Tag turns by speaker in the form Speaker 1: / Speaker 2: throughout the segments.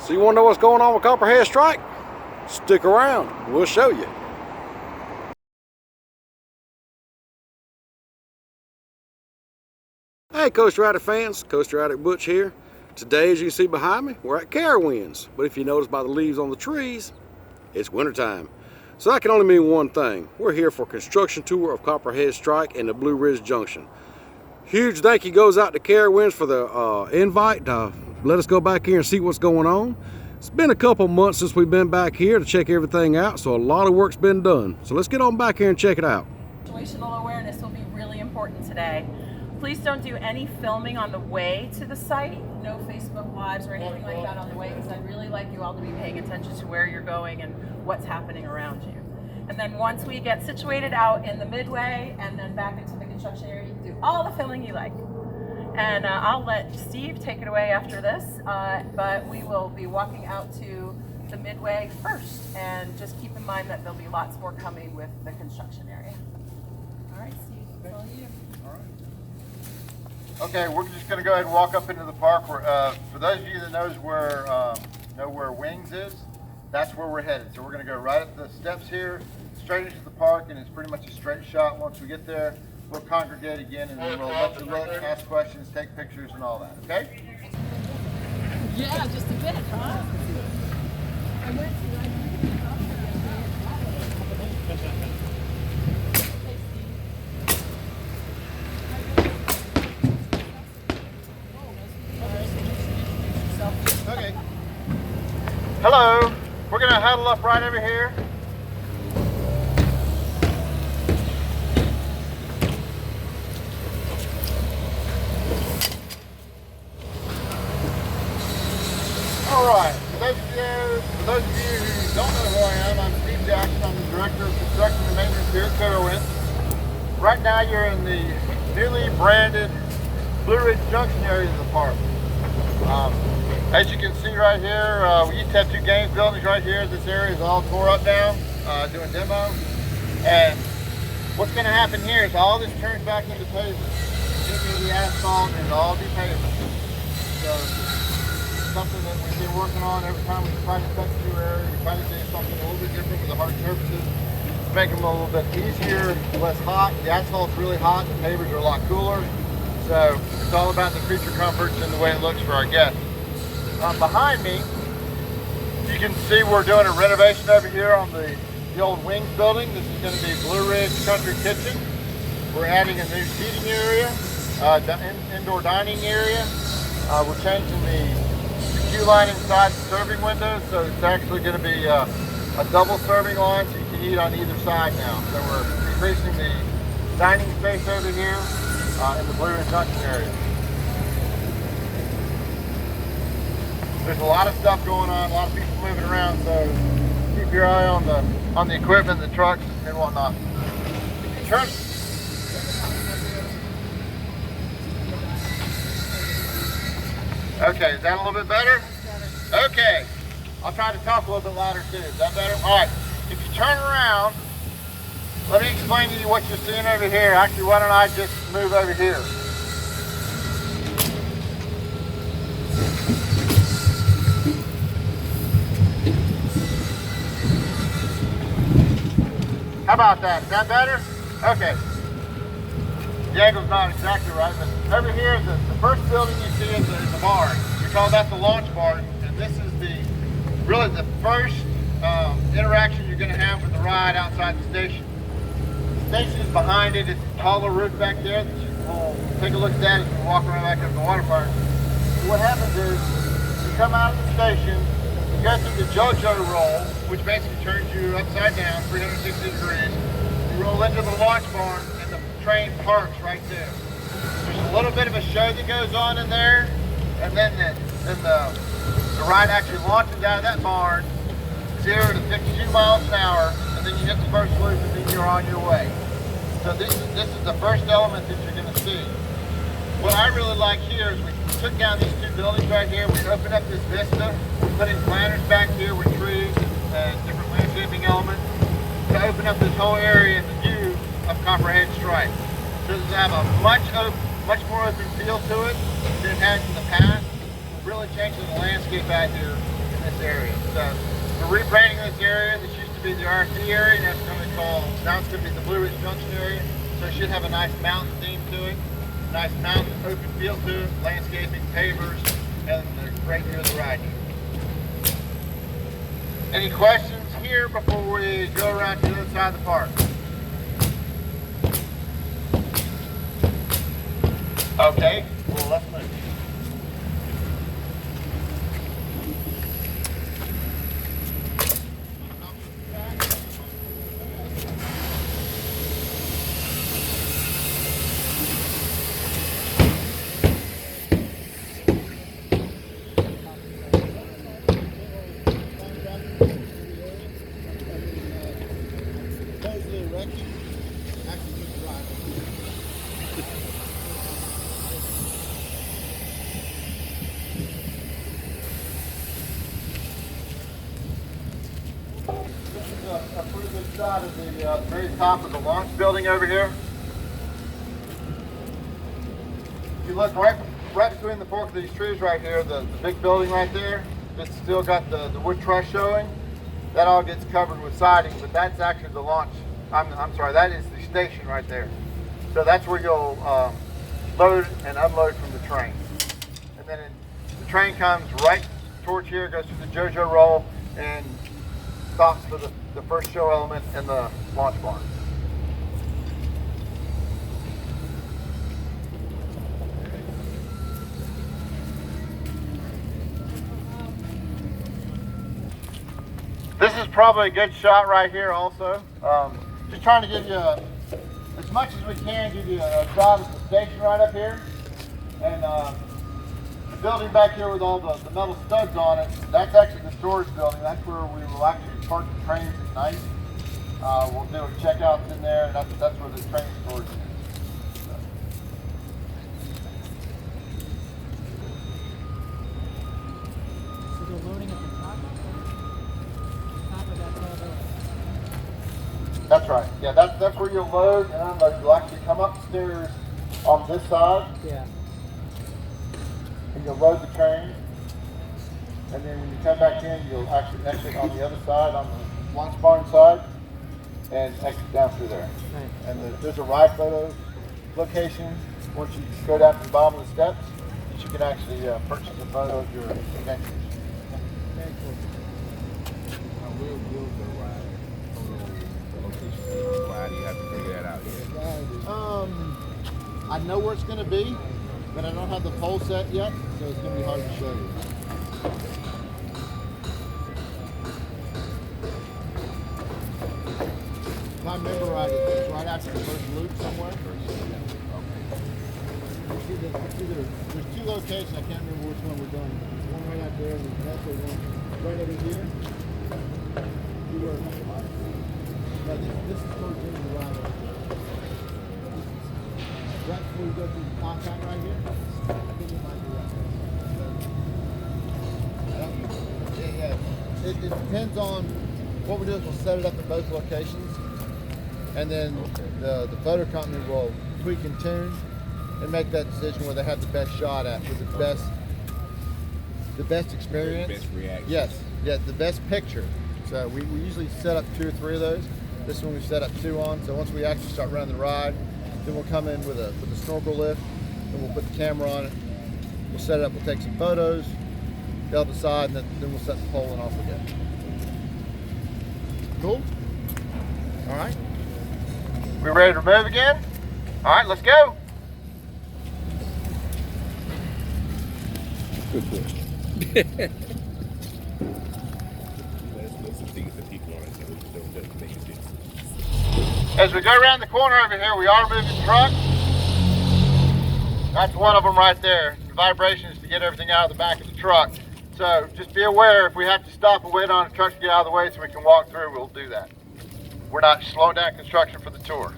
Speaker 1: So you want to know what's going on with Copperhead Strike? Stick around, we'll show you. Hey Coaster Addict fans, Coaster Addict Butch here. Today, as you can see behind me, we're at Carowinds. But if you notice by the leaves on the trees, it's wintertime. So that can only mean one thing. We're here for a construction tour of Copperhead Strike and the Blue Ridge Junction. Huge thank you goes out to Carowinds for the invite to let us go back here and see what's going on. It's been a couple months since we've been back here to check everything out, so a lot of work's been done. So let's get on back here and check it out.
Speaker 2: Situational awareness will be really important today. Please don't do any filming on the way to the site. No Facebook Lives or anything like that on the way, because I'd really like you all to be paying attention to where you're going and what's happening around you. And then once we get situated out in the midway and then back into the construction area, you can do all the filming you like. And I'll let Steve take it away after this, but we will be walking out to the midway first. And just keep in mind that there'll be lots more coming with the construction area. All right, Steve, it's all you.
Speaker 3: All right. Okay, we're just going to go ahead and walk up into the park. For those of you that know where Wings is, that's where we're headed. So we're going to go right up the steps here, straight into the park, and it's pretty much a straight shot. Once we get there, we'll congregate again, and then we'll let you look, ask questions, take pictures, and all that, okay?
Speaker 2: Yeah, just a bit, huh?
Speaker 3: Okay. Hello. We're going to huddle up right over here. Alright, for those of you who don't know who I am, I'm Steve Jackson. I'm the Director of Construction and Maintenance here at Carowinds. Right now you're in the newly branded Blue Ridge Junction area of the park. As you can see right here, we used to have two games buildings right here. This area is all tore up now, doing demo. And what's going to happen here is all this turns back into pavement. It's going to be asphalt and it'll all be pavement. So something that we've been working on every time we try to touch a new area. We try to do something a little bit different with the hard surfaces to make them a little bit easier, less hot. The asphalt's really hot, the pavers are a lot cooler. So it's all about the creature comforts and the way it looks for our guests. Behind me, you can see we're doing a renovation over here on the old Wings building. This is going to be Blue Ridge Country Kitchen. We're adding a new seating area, indoor dining area. We're changing the queue line inside the serving windows, so it's actually going to be a double serving line, so you can eat on either side now. So we're increasing the dining space over here in the Blue Ridge Junction area. There's a lot of stuff going on, a lot of people moving around, so keep your eye on the equipment, the trucks, and whatnot. Turn. Okay, is that a little bit better? Okay. I'll try to talk a little bit louder too. Is that better? All right. If you turn around, let me explain to you what you're seeing over here. Actually, why don't I just move over here? How about that? Is that better? Okay. The angle's not exactly right, but over here, the first building you see is the barn. We call that the launch barn, and this is really the first interaction you're going to have with the ride outside the station. The station is behind it. It's a taller roof back there. We'll take a look at that as we walk around back up the water park. So what happens is, you come out of the station, you go through the JoJo roll, which basically turns you upside down, 360 degrees. You roll into the launch barn, and the train parks right there. There's a little bit of a show that goes on in there, and then the ride actually launches out of that barn, 0 to 52 miles an hour, and then you hit the first loop, and then you're on your way. So this is the first element that you're going to see. What I really like here is we took down these two buildings right here. We opened up this vista. We put in planters back here with trees and different landscaping elements to open up this whole area and the view of Copperhead Strike. So this will have a much more open feel to it than it has in the past. It really changes the landscape out here this area. So we're rebranding this area. This used to be the RFD area, and that's going to be called, now it's going to be the Ridge Junction area. So it should have a nice mountain theme to it, nice mountain open feel to it, landscaping, pavers, and they're right near the ride. Any questions here before we go around to the other side of the park? Okay, well, let's move. A pretty good shot of the very top of the launch building over here. If you look right between the fork of these trees right here, the big building right there, it's still got the wood truss showing. That all gets covered with siding, but that's actually the launch. I'm sorry, that is the station right there. So that's where you'll load and unload from the train. And then the train comes right towards here, goes through the JoJo roll, and stops for the first show element in the launch barn. This is probably a good shot right here also. Just trying to give you, as much as we can, give you a shot of the station right up here. And the building back here with all the metal studs on it, that's actually the storage building. That's where we will actually park the trains at night. We'll do checkouts in there, and that's where the train storage is.
Speaker 4: So they're loading at the top of that elevator?
Speaker 3: That's right. Yeah, that's where you'll load and unload. You'll actually come upstairs on this side.
Speaker 4: Yeah.
Speaker 3: And you'll load the train, and then when you come back in, you'll actually exit on the other side, on the launch barn side, and exit down through there.
Speaker 4: Nice.
Speaker 3: And there's a ride photo location. Once you go down to the bottom of the steps, that you can actually purchase a photo of your adventures.
Speaker 4: Very cool.
Speaker 5: We'll go ride the location. Why do you have to figure that out yet?
Speaker 3: I know where it's going to be, but I don't have the pole set yet, so it's going to be hard to show you. If I remember right, it's right after the first loop somewhere. There's two locations. I can't remember which one we're doing. There's one right out there, and there's also one right over here. No, this is towards the end of the ride. Right before you go through the compact right here. I think it might be right there. It depends on what we do. Is we'll set it up in both locations, and then the photo company will tweak and tune and make that decision where they have the best shot at, with the best experience.
Speaker 5: Best reaction.
Speaker 3: Yes, yeah, the best picture. So we usually set up 2 or 3 of those. This one we set up 2 on. So once we actually start running the ride, then we'll come in with a snorkel lift, and we'll put the camera on it. We'll set it up. We'll take some photos. They'll decide, and then we'll set the pole and off we go. Cool. All right. We ready to move again? All right, let's go.
Speaker 5: Good question. There's some things that people aren't don't make sense.
Speaker 3: As we go around the corner over here, we are moving trucks. That's one of them right there. The vibrations to get everything out of the back of the truck. So just be aware, if we have to stop and wait on a truck to get out of the way so we can walk through, we'll do that. We're not slowing down construction for the tour.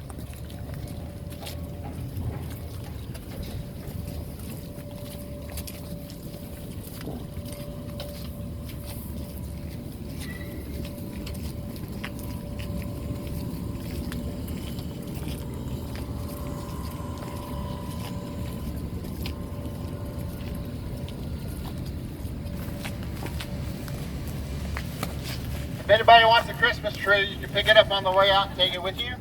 Speaker 3: If anybody wants a Christmas tree, you can pick it up on the way out and take it with you.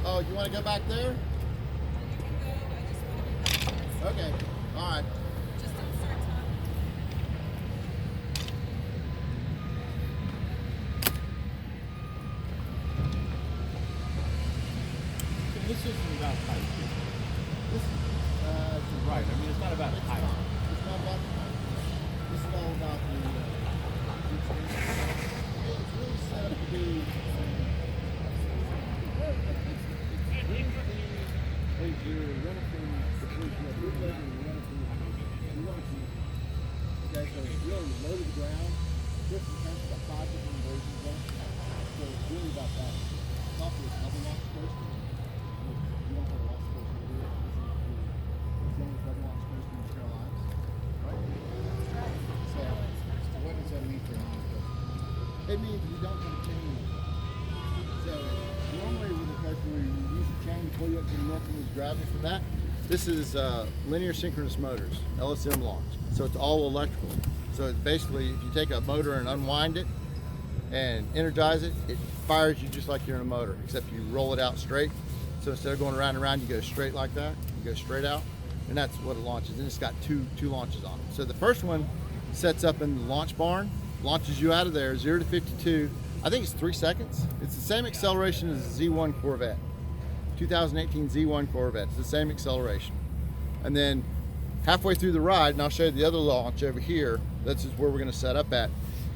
Speaker 3: Oh, you want to go back there? Okay, all right.
Speaker 5: This isn't about height.
Speaker 3: This is,
Speaker 5: Right. I mean, it's not about height.
Speaker 3: it's not about the height. This is all about the, it's really set up to be, as you're running from the police, you're running from okay, so it's really low to the ground. Different kinds of 5 different versions of it. So it's really about that. It's not for double launch coaster. You don't have a launch coaster to do it. It's the only double launch coaster in the Carolinas. Right? So what does that mean for a launch coaster? It means you don't have a chain. So normally with a coaster where you use a chain to pull you up to the neck and use gravity from that, this is linear synchronous motors, Ellison launch. So it's all electrical. So it's basically, if you take a motor and unwind it and energize it, it fires you just like you're in a motor, except you roll it out straight. So instead of going around and around, you go straight like that. You go straight out, and that's what it launches. And it's got two launches on it. So the first one sets up in the launch barn, launches you out of there, 0 to 52. I think it's 3 seconds. It's the same acceleration as the Z1 Corvette, 2018 Z1 Corvette. It's the same acceleration. And then halfway through the ride, and I'll show you the other launch over here. This is where we're going to set up at.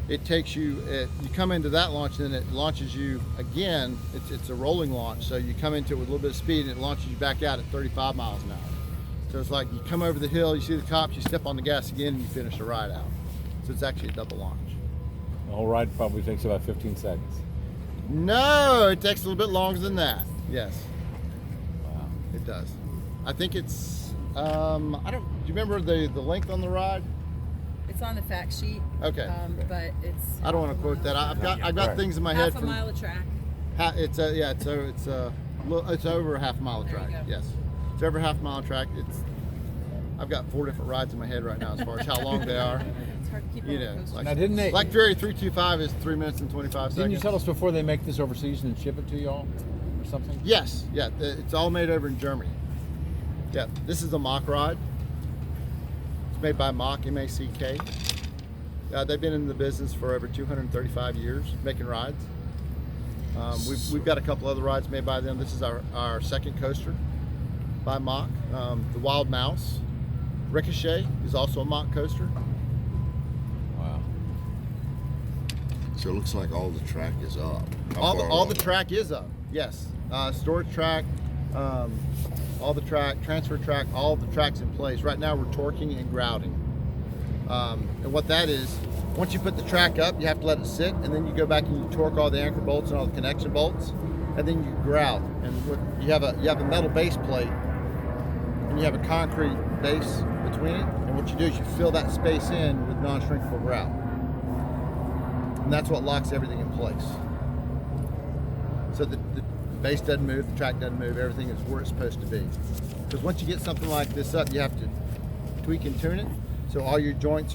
Speaker 3: It takes you, you come into that launch, and then it launches you again. It's a rolling launch, so you come into it with a little bit of speed, and it launches you back out at 35 miles an hour. So it's like you come over the hill, you see the cops, you step on the gas again, and you finish the ride out. So it's actually a double launch.
Speaker 6: The whole ride probably takes about 15 seconds.
Speaker 3: No, it takes a little bit longer than that. Yes,
Speaker 6: Wow.
Speaker 3: it does. I think it's, I don't, do you remember the length on the ride?
Speaker 7: It's on the fact sheet.
Speaker 3: Okay.
Speaker 7: But it's.
Speaker 3: I don't want to quote that. I've got
Speaker 6: Right.
Speaker 3: things in my head
Speaker 7: half a
Speaker 3: from.
Speaker 7: mile of track.
Speaker 3: It's it's over a half a mile of
Speaker 7: There you
Speaker 3: track.
Speaker 7: go.
Speaker 3: Yes, it's over a half a mile of track. I've got 4 different rides in my head right now as far as how long they are.
Speaker 7: It's hard to keep
Speaker 3: You
Speaker 7: on
Speaker 3: know,
Speaker 7: the coast.
Speaker 3: like,
Speaker 6: Now, didn't they?
Speaker 3: like Ferry 325 is 3 minutes and 25
Speaker 6: Didn't you
Speaker 3: seconds.
Speaker 6: tell us before they make this overseas and ship it to y'all or something?
Speaker 3: Yes, yeah, it's all made over in Germany. Yeah, this is a Mach ride. It's made by Mach, M-A-C-K. They've been in the business for over 235 years making rides. We've got a couple other rides made by them. This is our second coaster by Mach. The Wild Mouse. Ricochet is also a Mach coaster.
Speaker 6: Wow.
Speaker 8: So it looks like all the track is up. How
Speaker 3: All
Speaker 8: far
Speaker 3: the
Speaker 8: up?
Speaker 3: track is up, yes. Storage track, all the track, transfer track, all the tracks in place. Right now we're torquing and grouting. And what that is, once you put the track up, you have to let it sit, and then you go back and you torque all the anchor bolts and all the connection bolts, and then you grout. And you have a metal base plate, and you have a concrete base between it. And what you do is you fill that space in with non-shrinkable grout, and that's what locks everything in place. So the base doesn't move, the track doesn't move, everything is where it's supposed to be. Because once you get something like this up, you have to tweak and tune it. So all your joints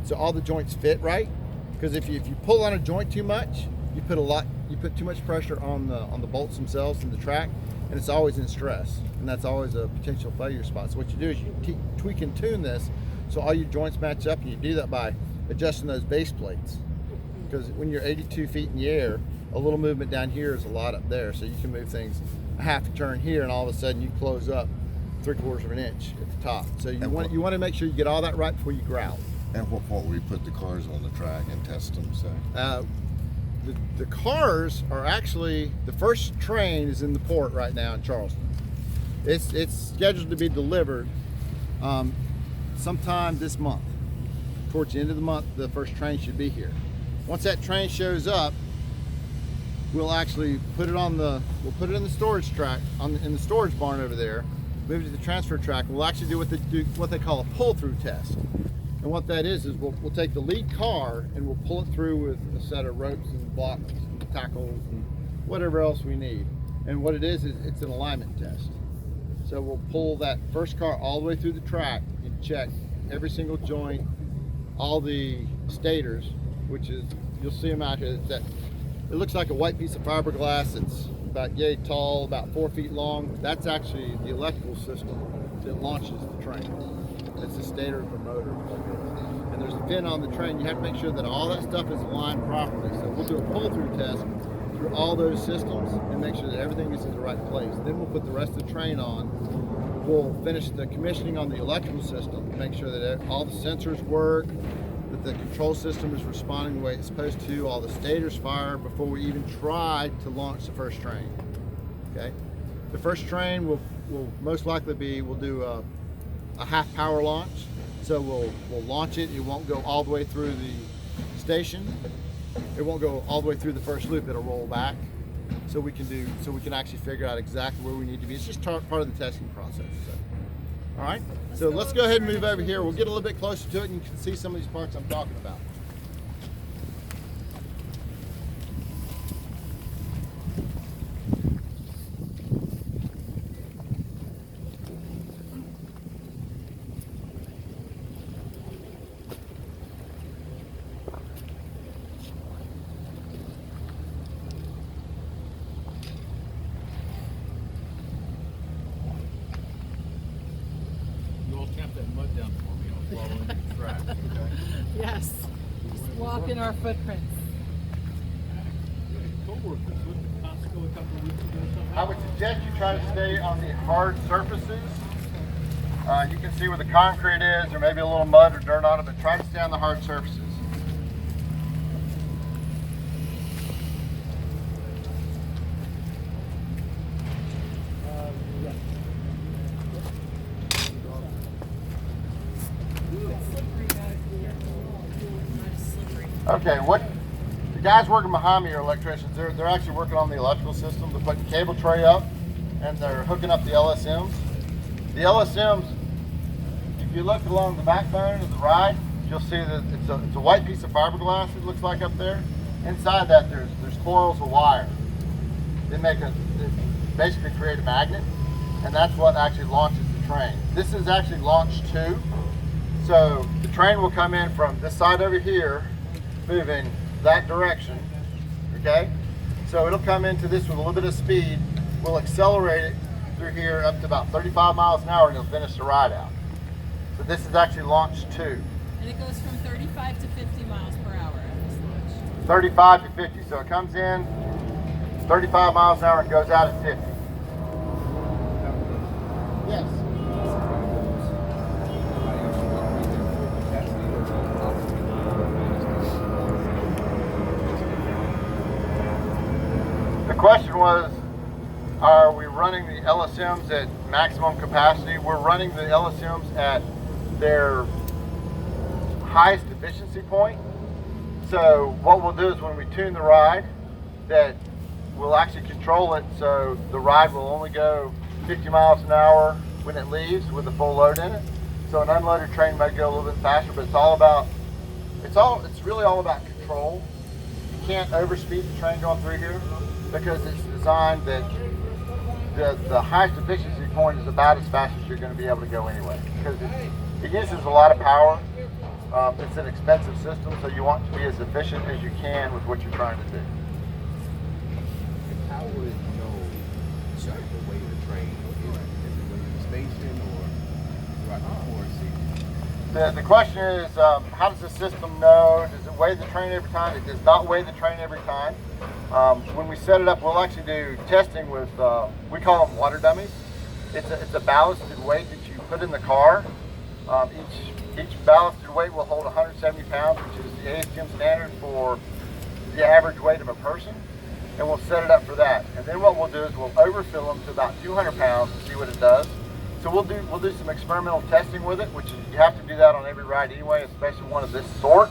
Speaker 3: so all the joints fit right. Because if you pull on a joint too much, you put too much pressure on the bolts themselves and the track, and it's always in stress, and that's always a potential failure spot. So what you do is you tweak and tune this so all your joints match up, and you do that by adjusting those base plates. Because when you're 82 feet in the air, a little movement down here is a lot up there, so you can move things a half a turn here, and all of a sudden you close up 3/4 of an inch at the top. So you want to make sure you get all that right before you grout.
Speaker 8: At what point we put the cars on the track and test them? So
Speaker 3: the cars are actually, the first train is in the port right now in Charleston. It's scheduled to be delivered sometime this month. Towards the end of the month, the first train should be here. Once that train shows up, we'll actually put it in the storage track, in the storage barn over there, move it to the transfer track. We'll actually do what they call a pull-through test. And what that is we'll take the lead car and we'll pull it through with a set of ropes and blocks and tackles and whatever else we need. And what it is it's an alignment test. So we'll pull that first car all the way through the track and check every single joint, all the stators, which is, you'll see them out here. It looks like a white piece of fiberglass. It's about yay tall, about 4 feet long. That's actually the electrical system that launches the train. It's the stator of the motor. And there's a pin on the train. You have to make sure that all that stuff is aligned properly. So we'll do a pull-through test through all those systems and make sure that everything is in the right place. Then we'll put the rest of the train on. We'll finish the commissioning on the electrical system to make sure that all the sensors work, that the control system is responding the way it's supposed to, all the stators fire before we even try to launch the first train. Okay? The first train will most likely be, we'll do a half power launch. So we'll launch it. It won't go all the way through the station. It won't go all the way through the first loop. It'll roll back. So we can actually figure out exactly where we need to be. It's just part of the testing process. So, all right. So let's go ahead and move over here. We'll get a little bit closer to it, and you can see some of these parts I'm talking about.
Speaker 7: Yes. Just walk in our footprints.
Speaker 3: I would suggest you try to stay on the hard surfaces. You can see where the concrete is, or maybe a little mud or dirt on it, but try to stay on the hard surfaces. Okay, the guys working behind me are electricians. They're actually working on the electrical system. They're putting cable tray up and they're hooking up the LSMs. The LSMs, if you look along the backbone of the ride, you'll see that it's a white piece of fiberglass, it looks like up there. Inside that there's coils of wire. They basically create a magnet, and that's what actually launches the train. This is actually launch 2. So the train will come in from this side over here, moving that direction, okay? So it'll come into this with a little bit of speed. We'll accelerate it through here up to about 35 miles an hour, and it'll finish the ride out. So this is actually launch 2.
Speaker 7: And it goes from 35 to 50 miles per hour at this launch.
Speaker 3: 35 to 50, so it comes in 35 miles an hour and goes out at 50. Yes. The question was, are we running the LSMs at maximum capacity? We're running the LSMs at their highest efficiency point. So what we'll do is when we tune the ride, that we'll actually control it so the ride will only go 50 miles an hour when it leaves with a full load in it. So an unloaded train might go a little bit faster, but it's really all about control. You can't overspeed the train going through here because it's designed that the highest efficiency point is about as fast as you're going to be able to go anyway, because it uses a lot of power. It's an expensive system, so you want to be as efficient as you can with what you're trying to do.
Speaker 5: How would it know the way the train is it going to the station or throughout the course?
Speaker 3: The question is, how does the system know? Does it weigh the train every time? It does not weigh the train every time. When we set it up, we'll actually do testing with, we call them water dummies. It's a ballasted weight that you put in the car. Each ballasted weight will hold 170 pounds, which is the ASTM standard for the average weight of a person, and we'll set it up for that. And then what we'll do is we'll overfill them to about 200 pounds and see what it does. So we'll do some experimental testing with it, which is, you have to do that on every ride anyway, especially one of this sort,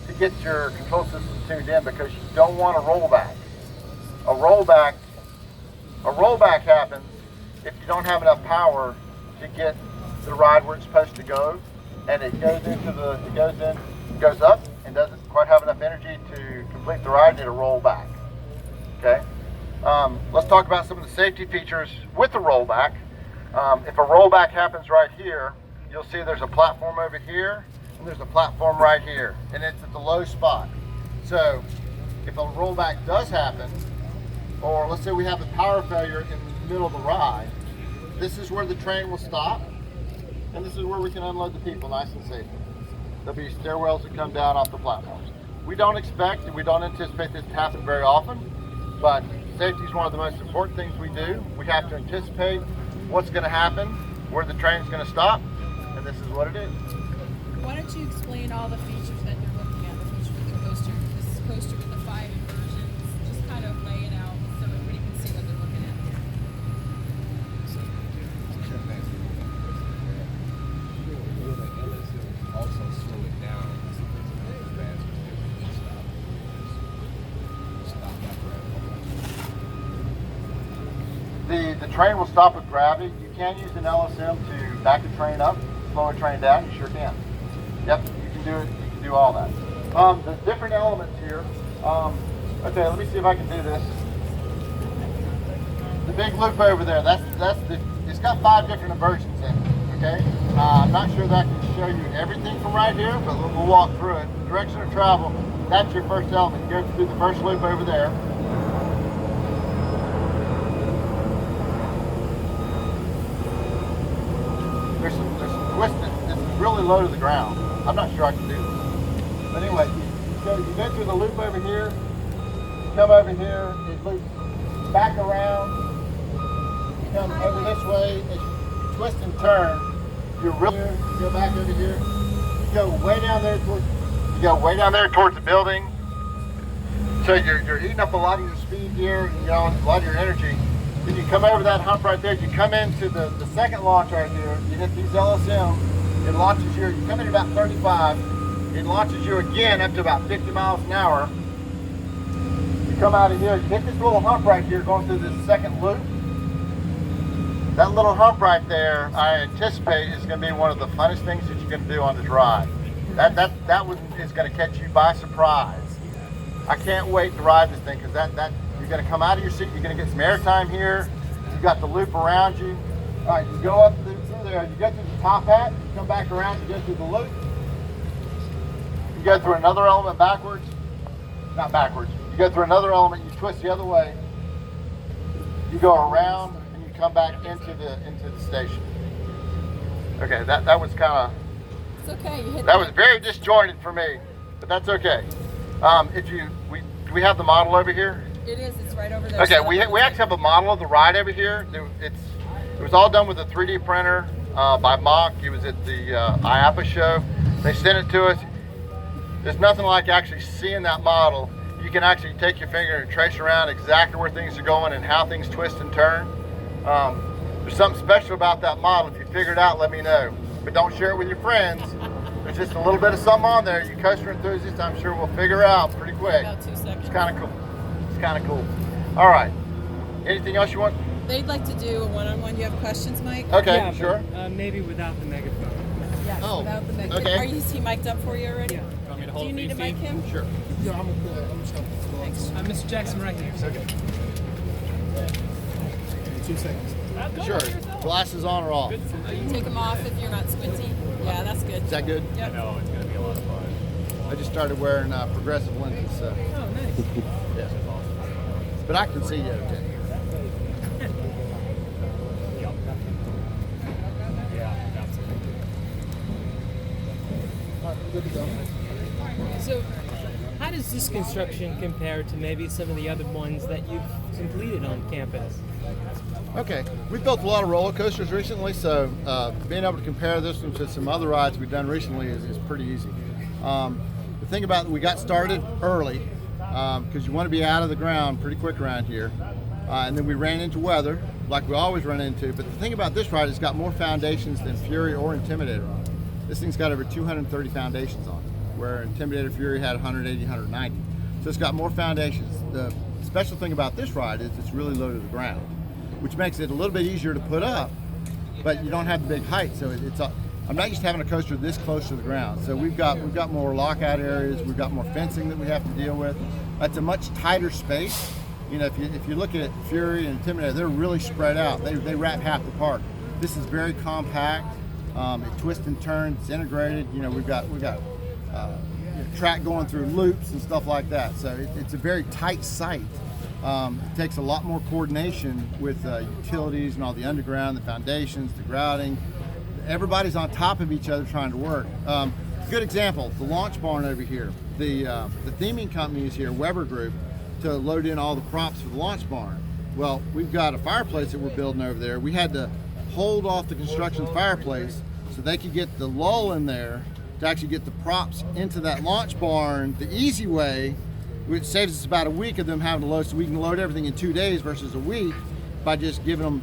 Speaker 3: to get your control system tuned in, because you don't want a rollback. A rollback happens if you don't have enough power to get the ride where it's supposed to go, and it goes up and doesn't quite have enough energy to complete the ride, and it'll roll back. Okay. Let's talk about some of the safety features with the rollback. If a rollback happens right here, you'll see there's a platform over here and there's a platform right here, and it's at the low spot. So if a rollback does happen, or let's say we have a power failure in the middle of the ride, this is where the train will stop, and this is where we can unload the people nice and safely. There'll be stairwells that come down off the platforms. We don't expect and we don't anticipate this to happen very often, but safety is one of the most important things we do. We have to anticipate what's going to happen, where the train's going to stop, and this is what it is.
Speaker 7: Why don't you explain all the features that you're looking at, the features of the coaster, this coaster with the 5 inversions, just kind of lay it out so everybody can see what they're looking at.
Speaker 5: Also slow it down.
Speaker 3: The train will stop with gravity. You can use an LSM to back the train up, slow a train down. You sure can. Yep, you can do it. You can do all that. The different elements here. Okay, let me see if I can do this. The big loop over there. It's got 5 different inversions in it. Okay. I'm not sure that I can show you everything from right here, but we'll walk through it. Direction of travel. That's your first element. You go through the first loop over there. There's some twisting. This is really low to the ground. I'm not sure I can do this. But anyway, you go through the loop over here, you come over here, it loops back around, you come over this way, as you twist and turn, you go back over here, you go way down there towards the building. So you're eating up a lot of your speed here, a lot of your energy. Then you come over that hump right there, you come into the second launch right here, you hit these LSM, it launches you come in about 35, it launches you again up to about 50 miles an hour. You come out of here, you hit this little hump right here going through this second loop. That little hump right there, I anticipate is going to be one of the funnest things that you're going to do on this ride. That one is going to catch you by surprise. I can't wait to ride this thing, because you're going to come out of your seat, you're going to get some airtime here. You got the loop around you. All right, you go up through there, you go through the top hat, you come back around, you go through the loop. You go through another element backwards. Not backwards. You go through another element, you twist the other way. You go around and you come back into the station. Okay, that was kind of.
Speaker 7: It's okay. You hit
Speaker 3: that was very disjointed for me, but that's okay. Do we have the model over here?
Speaker 7: It is. It's right over there.
Speaker 3: Okay, we actually have a model of the ride over here. It was all done with a 3D printer by Mock. It was at the IAPA show. They sent it to us. There's nothing like actually seeing that model. You can actually take your finger and trace around exactly where things are going and how things twist and turn. There's something special about that model. If you figure it out, let me know. But don't share it with your friends. There's just a little bit of something on there. You coaster enthusiasts, I'm sure we'll figure out pretty quick.
Speaker 7: About 2 seconds.
Speaker 3: It's kind of cool. It's kind of cool. All right. Anything else you want?
Speaker 7: They'd like to do a one-on-one. You have questions, Mike?
Speaker 3: Okay,
Speaker 4: Yeah,
Speaker 3: sure.
Speaker 4: But, maybe without the megaphone.
Speaker 7: Yes,
Speaker 3: Oh,
Speaker 7: without the mic.
Speaker 3: okay.
Speaker 7: Is he mic'd up for you already?
Speaker 4: Yeah.
Speaker 7: Do you need to mic him?
Speaker 3: Sure.
Speaker 8: Yeah, I'm just going
Speaker 7: Thanks.
Speaker 4: Mr. Jackson, right here.
Speaker 8: Okay. 2 seconds.
Speaker 3: Sure. Glasses on or off?
Speaker 7: Take them off if you're not squinty. Yeah, that's good.
Speaker 3: Is that good?
Speaker 7: Yep.
Speaker 5: It's going to be a lot of fun.
Speaker 3: I just started wearing progressive lenses, so
Speaker 4: Oh, nice.
Speaker 3: yeah. But I can see you okay.
Speaker 4: So, how does this construction compare to maybe some of the other ones that you've completed on campus?
Speaker 3: Okay, we built a lot of roller coasters recently, so being able to compare this one to some other rides we've done recently is pretty easy. The thing about it, we got started early, because you want to be out of the ground pretty quick around here. And then we ran into weather, like we always run into. But the thing about this ride, it's got more foundations than Fury or Intimidator on it. This thing's got over 230 foundations on it, where Intimidator Fury had 180, 190. So it's got more foundations. The special thing about this ride is it's really low to the ground, which makes it a little bit easier to put up, but you don't have the big height. So I'm not used to having a coaster this close to the ground. So we've got more lockout areas, we've got more fencing that we have to deal with. It's a much tighter space. You know, if you look at Fury and Intimidator, they're really spread out. They wrap half the park. This is very compact. It twists and turns. It's integrated. You know, we've got track going through loops and stuff like that. So it's a very tight site. It takes a lot more coordination with utilities and all the underground, the foundations, the grouting. Everybody's on top of each other trying to work. Good example, the launch barn over here. The theming company is here, Weber Group, to load in all the props for the launch barn. Well, we've got a fireplace that we're building over there. We had to hold off the construction fireplace so they could get the lull in there to actually get the props into that launch barn the easy way, which saves us about a week of them having to load, so we can load everything in 2 days versus a week by just giving them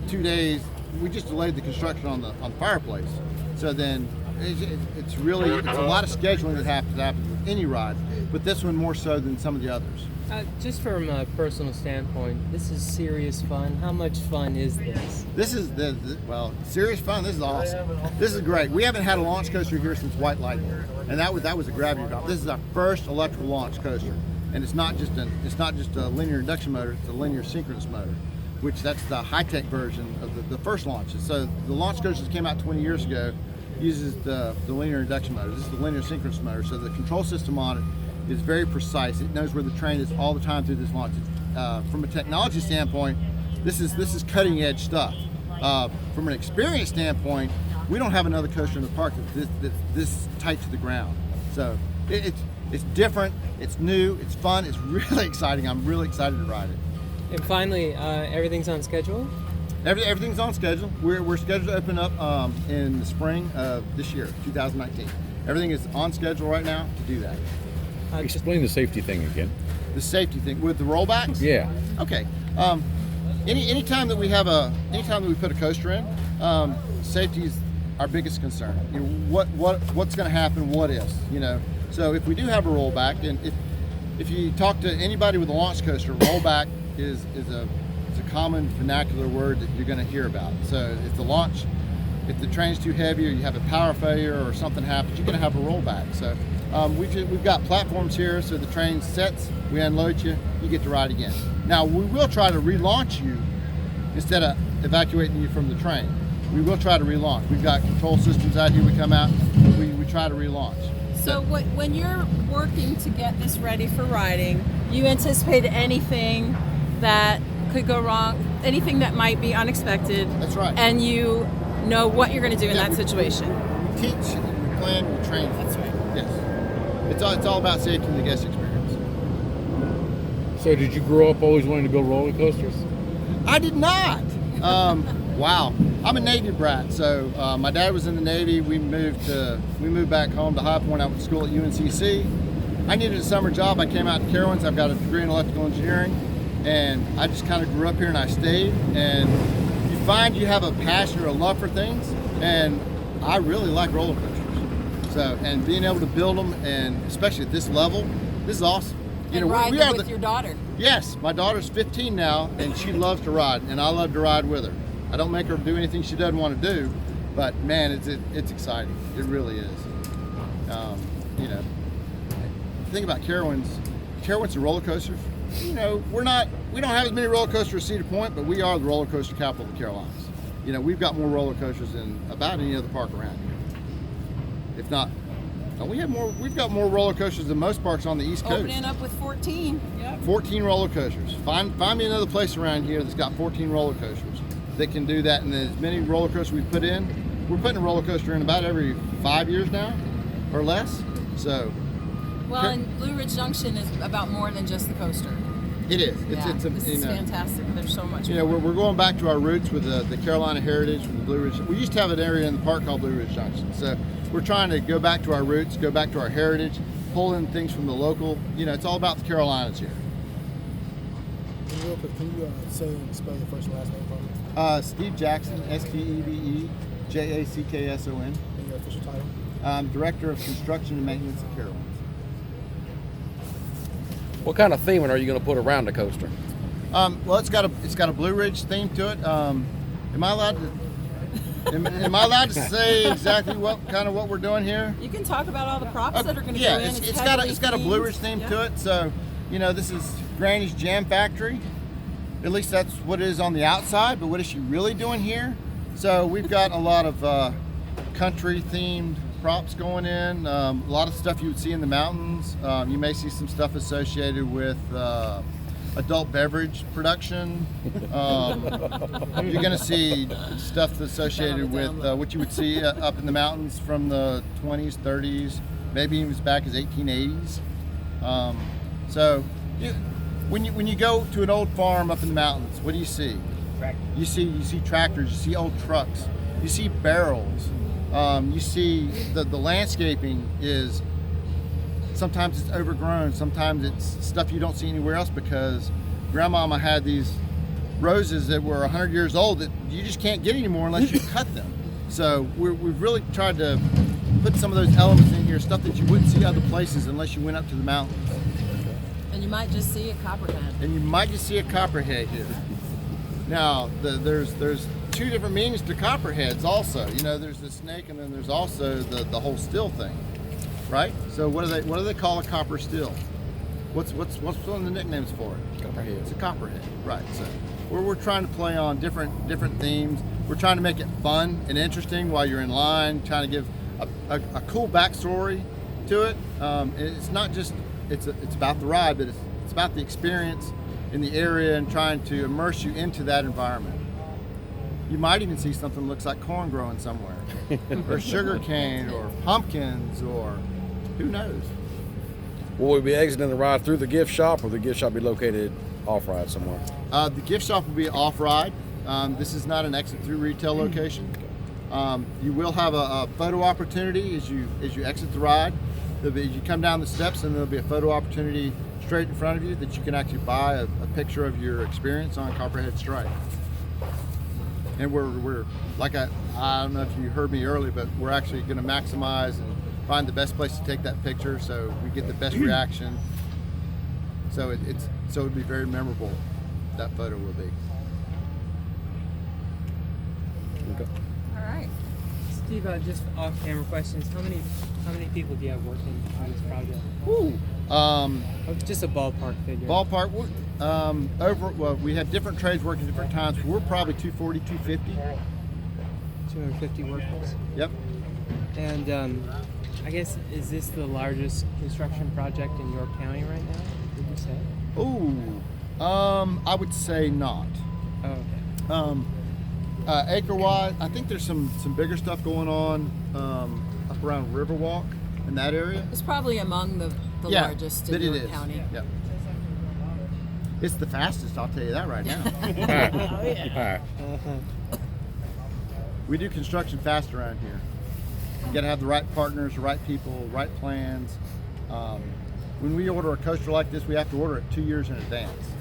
Speaker 3: 2 days. We just delayed the construction on the fireplace. So then it's a lot of scheduling that has to happen with any ride, but this one more so than some of the others.
Speaker 4: Just from a personal standpoint, this is serious fun. How much fun is this?
Speaker 3: This is serious fun. This is awesome. This is great. We haven't had a launch coaster here since White Lightning, and that was a gravity drop. This is our first electrical launch coaster, and it's not just a linear induction motor. It's a linear synchronous motor, which that's the high-tech version of the first launches. So the launch coasters came out 20 years ago uses the linear induction motor. This is the linear synchronous motor. So the control system on it is very precise. It knows where the train is all the time through this launch. From a technology standpoint, this is cutting edge stuff. From an experience standpoint, we don't have another coaster in the park that's this tight to the ground. So it's different, it's new, it's fun, it's really exciting. I'm really excited to ride it.
Speaker 4: And finally, everything's on schedule?
Speaker 3: Everything's on schedule. We're scheduled to open up in the spring of this year, 2019. Everything is on schedule right now to do that.
Speaker 6: Explain the safety thing again.
Speaker 3: The safety thing with the rollbacks?
Speaker 6: Yeah.
Speaker 3: Okay. Anytime that we put a coaster in, safety is our biggest concern. You know, what's going to happen? What is? You know. So if we do have a rollback, and if you talk to anybody with a launch coaster, rollback is a common vernacular word that you're going to hear about. So if the train's too heavy or you have a power failure or something happens, you're going to have a rollback. So we've got platforms here, so the train sets, we unload you, you get to ride again. Now we will try to relaunch you instead of evacuating you from the train. We will try to relaunch. We've got control systems out here. We come out, we try to relaunch.
Speaker 2: So when you're working to get this ready for riding, you anticipate anything that could go wrong, anything that might be unexpected.
Speaker 3: That's right.
Speaker 2: And you know what you're going to do in that situation.
Speaker 3: We teach, we plan, we train.
Speaker 2: That's right.
Speaker 3: Yes. It's all about safety and the guest experience.
Speaker 6: So did you grow up always wanting to build roller coasters?
Speaker 3: I did not. Wow. I'm a Navy brat. So my dad was in the Navy. We moved back home to High Point. I went to school at UNCC. I needed a summer job. I came out to Carowinds. I've got a degree in electrical engineering, and I just kind of grew up here and I stayed. And you find you have a passion or a love for things, and I really like roller coasters. So, and being able to build them, and especially at this level, this is awesome.
Speaker 2: You know, ride with your daughter.
Speaker 3: Yes, my daughter's 15 now, and she loves to ride, and I love to ride with her. I don't make her do anything she doesn't want to do, but man, it's exciting. It really is. You know, the thing about Carowinds are roller coasters. You know, we don't have as many roller coasters as Cedar Point, but we are the roller coaster capital of the Carolinas. You know, we've got more roller coasters than about any other park around here. If not, we've got more roller coasters than most parks on the East Coast.
Speaker 2: Opening up with 14. Yep.
Speaker 3: 14 roller coasters. Find me another place around here that's got 14 roller coasters that can do that. And as many roller coasters we've put in, we're putting a roller coaster in about every 5 years now, or less. So.
Speaker 2: Well, and Blue Ridge Junction is about more than just the coaster.
Speaker 3: It is.
Speaker 2: This is fantastic. There's so much.
Speaker 3: You know, we're going back to our roots with the Carolina heritage, with the Blue Ridge. We used to have an area in the park called Blue Ridge Junction. So we're trying to go back to our roots, go back to our heritage, pull in things from the local. It's all about the Carolinas here.
Speaker 9: And real quick, can you say and spell your first and last name for me?
Speaker 3: Steve Jackson, SteveJackson.
Speaker 9: And your official title?
Speaker 3: I'm Director of Construction and Maintenance at Carowinds.
Speaker 1: What kind of theming are you going to put around the coaster?
Speaker 3: Well, it's got a Blue Ridge theme to it. Am I allowed to say exactly what we're doing here?
Speaker 7: You can talk about all the props that are going to
Speaker 3: Yeah,
Speaker 7: go in.
Speaker 3: it's got a Blue Ridge theme to it. So, this is Granny's Jam Factory. At least that's what it is on the outside. But what is she really doing here? So we've got a lot of country themed props going in. A lot of stuff you would see in the mountains. You may see some stuff associated with adult beverage production. You're going to see stuff associated with what you would see up in the mountains from the 20s, 30s, maybe even as back as 1880s. When you go to an old farm up in the mountains, what do you see? You see tractors. You see old trucks. You see barrels. You see the landscaping is. Sometimes it's overgrown, sometimes it's stuff you don't see anywhere else because Grandmama had these roses that were 100 years old that you just can't get anymore unless you cut them. So we've really tried to put some of those elements in here, stuff that you wouldn't see other places unless you went up to the mountains.
Speaker 7: And you might just see a Copperhead.
Speaker 3: here. Now, there's two different meanings to Copperheads also. There's the snake and then there's also the whole still thing. Right. So what do they call a copper still? What's one of the nicknames for it?
Speaker 1: Copperhead.
Speaker 3: It's a copperhead. Right. So we're trying to play on different themes. We're trying to make it fun and interesting while you're in line. Trying to give a cool backstory to it. It's not just it's about the ride, but it's about the experience in the area and trying to immerse you into that environment. You might even see something that looks like corn growing somewhere, or sugar cane, or pumpkins, or who knows.
Speaker 1: Will we be exiting the ride through the gift shop, or will the gift shop be located off-ride somewhere?
Speaker 3: The gift shop will be off-ride. This is not an exit through retail location. You will have a photo opportunity as you exit the ride. You come down the steps, and there'll be a photo opportunity straight in front of you that you can actually buy a picture of your experience on Copperhead Strike. And we're like I don't know if you heard me earlier, but we're actually going to maximize and find the best place to take that picture so we get the best reaction. So it'd be very memorable. That photo will be.
Speaker 1: Okay.
Speaker 7: All right.
Speaker 4: Steve, just off-camera questions. How many people do you have working on this project? Just a ballpark figure.
Speaker 3: Ballpark. We have different trades working different times. We're probably 240, 250.
Speaker 4: 250 workers.
Speaker 3: Yep.
Speaker 4: And I guess, is this the largest construction project in York County right now? Would you say?
Speaker 3: I would say not.
Speaker 4: Oh, okay.
Speaker 3: Acre-wise, I think there's some bigger stuff going on up around Riverwalk in that area.
Speaker 7: It's probably among the largest in York County.
Speaker 3: Yep. It's the fastest, I'll tell you that right now.
Speaker 7: Oh, yeah.
Speaker 3: We do construction fast around here. You got to have the right partners, the right people, right plans. When we order a coaster like this, we have to order it 2 years in advance.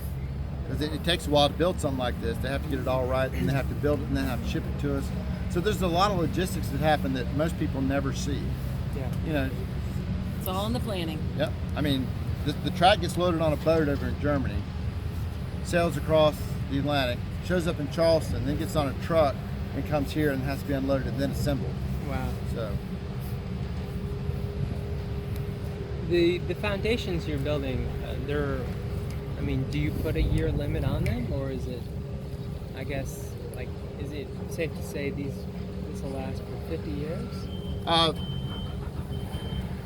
Speaker 3: Because it takes a while to build something like this. They have to get it all right, and they have to build it, and then have to ship it to us. So there's a lot of logistics that happen that most people never see.
Speaker 4: Yeah.
Speaker 7: It's all in the planning.
Speaker 3: Yep. I mean, the track gets loaded on a boat over in Germany, sails across the Atlantic, shows up in Charleston, then gets on a truck and comes here and has to be unloaded and then assembled.
Speaker 4: Wow.
Speaker 3: So
Speaker 4: the foundations you're building, do you put a year limit on them, or is it, I guess, is it safe to say this will last for 50 years?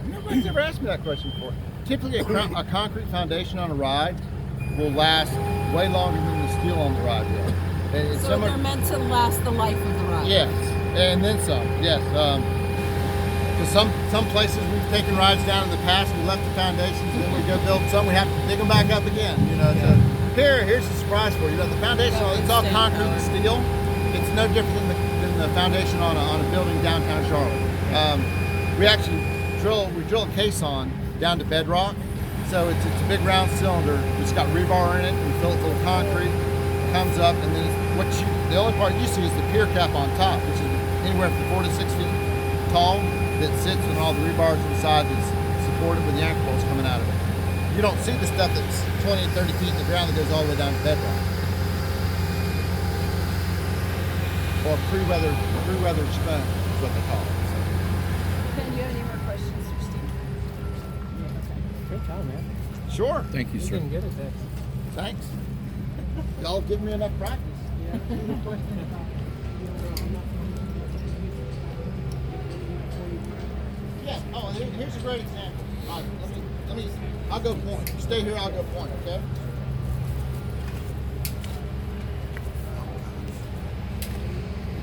Speaker 3: Nobody's ever asked me that question before. Typically, a concrete foundation on a ride will last way longer than the steel on the ride will.
Speaker 7: So they're meant to last the life of the ride.
Speaker 3: Yes, and then some. Yes. Some places we've taken rides down in the past, we left the foundations, and then we go build some. We have to dig them back up again. So here's the surprise for you. The foundation, it's all concrete and steel. It's no different than the foundation on a building downtown Charlotte. We actually drill a case on down to bedrock. So it's a big round cylinder. It's got rebar in it. We fill it full of concrete. Comes up, and then the only part you see is the pier cap on top, which is anywhere from 4 to 6 feet tall, that sits on all the rebars inside that's supported with the anchor bolts coming out of it. You don't see the stuff that's 20 and 30 feet in the ground that goes all the way down to bedrock. Or pre-weathered sponge is what they call it.
Speaker 7: Ken, do you have any more questions for Steve?
Speaker 4: Great job, man.
Speaker 3: Sure.
Speaker 6: Thank you,
Speaker 4: You're
Speaker 6: sir.
Speaker 4: getting good at this.
Speaker 3: Thanks. Y'all give me enough practice. Yeah. Oh, here's a great example. All right, let me. I'll go point. You stay here. I'll go point. Okay.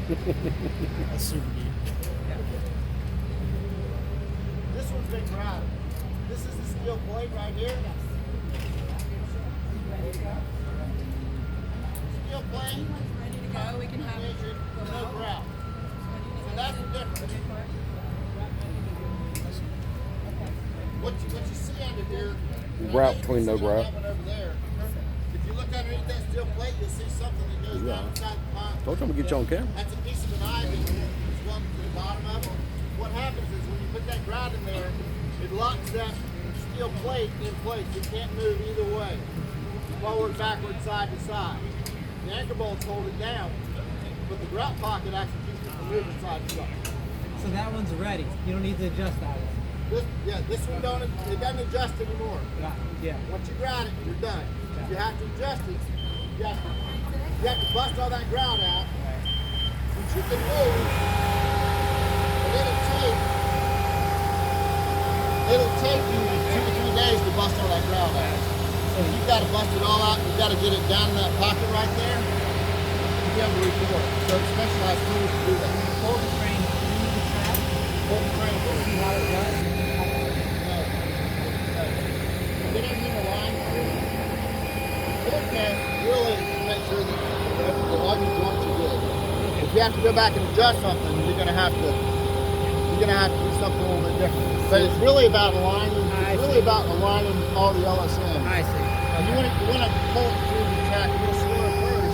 Speaker 9: That's super deep.
Speaker 3: This one's been grouted. This is the steel plate right here. Steel plate.
Speaker 7: Ready to go? We can have
Speaker 3: Measured, no grout. So that's the difference. What you see under here.
Speaker 1: Grout between no grout.
Speaker 3: That one over there. If you look underneath that steel plate, you'll see something that goes down inside the pipe.
Speaker 1: Told you I'm gonna get you on camera.
Speaker 3: That's a piece of an ivy that's welded to the bottom of it. What happens is when you put that grout in there, it locks that steel plate in place. It can't move either way. Forward, backward, side to side. The anchor bolts hold it down, but the grout pocket actually keeps it from moving side to side.
Speaker 10: So that one's ready. You don't need to adjust that one.
Speaker 3: This one it doesn't adjust anymore.
Speaker 10: Yeah.
Speaker 3: Once you grout it, you're done. If you have to adjust it, you have to bust all that grout out, which you can move, and it'll take you 2 to 3 days to bust all that grout out. So you've got to bust it all out, you've got to get it down in that pocket right there, to be able to record it. So it's specialized tools to do that.
Speaker 10: Pull the train through the track.
Speaker 3: Pull the train through.
Speaker 10: See how it does.
Speaker 3: Get everything aligned through. Forecast really make sure that all your joints are good. If you have to go back and adjust something, you're gonna have to do something a little bit different. But it's really about aligning. It's really about aligning all the LSM.
Speaker 10: I see.
Speaker 3: And you want to pull it through the track a little slower first,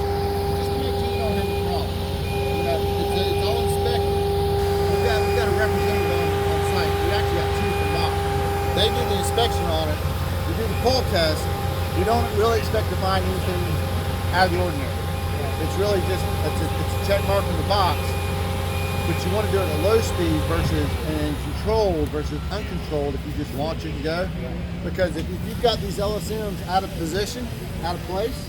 Speaker 3: just to make sure you don't have any problem. You know, it's all inspected. We've got a representative on site. We actually got 2 from Knox. They do the inspection on it. You do the pull test. You don't really expect to find anything out of the ordinary. It's really just it's a check mark in the box. But you want to do it at a low speed versus and controlled versus uncontrolled if you just launch it and go. Because if you've got these LSMs out of position, out of place,